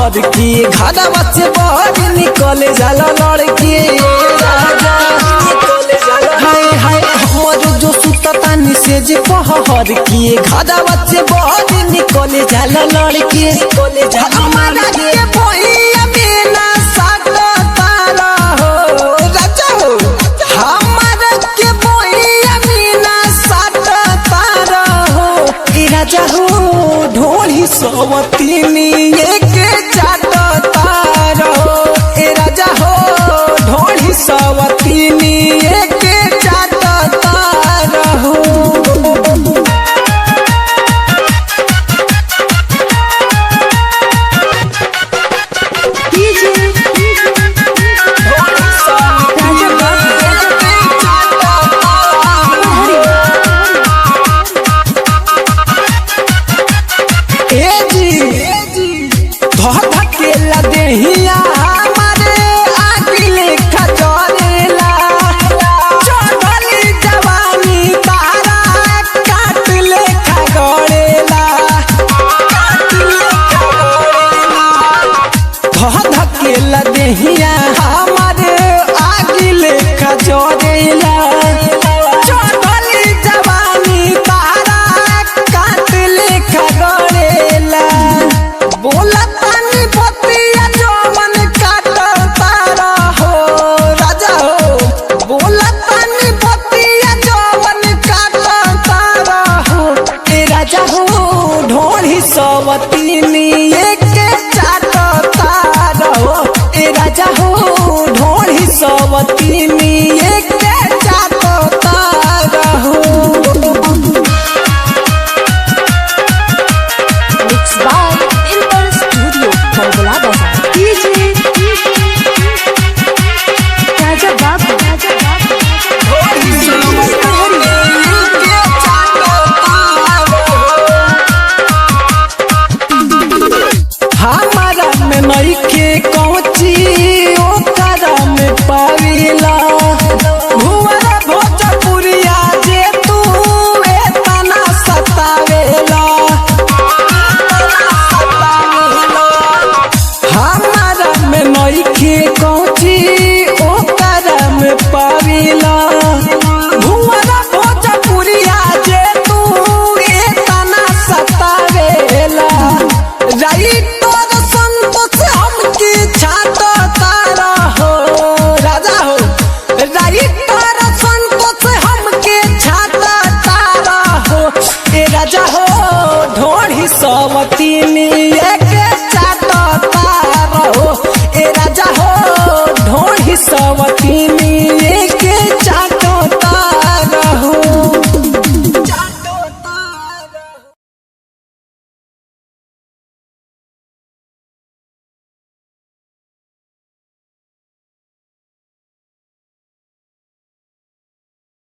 पहर की घरवा से बाहर निकले जाला लड़की हाय हाय हमर जो सुततानी से जे पहर की घरवा से बाहर निकले जाला लड़की हमारा के भैया बिना सकता रहो राजा हो हमारा के भैया बिना सकता रहो ए राजा हो ढोली सवतीनी के चाटता रहो ए राजा हो ढोली सवतीनी के चाटता रहो देहिया हमारे आगे लेखा जोड़ेला चढ़ली जवानी तारा काट लेखा गड़ेला बोला तानी बतिया जवन काटता रहो राजा हो बोला तानी बतिया जवन काटता रहो ए राजा हो ढोली सवतीनी के चाटता रहो ए राजा हो ढोली सवतीनी के चाटता रहो Mixed by Inter Studio Kalbala Bazaar DJ Raja Babu ढोली सवतीनी के चाटता रहो हमारा में नई के कौची ओकरा में पाविला भुवरा भोजपुरिया जे तू एतना सतावेला हमारा में नई के कौची ओकरा में पाविला भुवरा भोजपुरिया जे तू एतना सतावेला राइट राजा हो ढोली सवतीनी के चाटता रहो ए राजा हो ढोली सव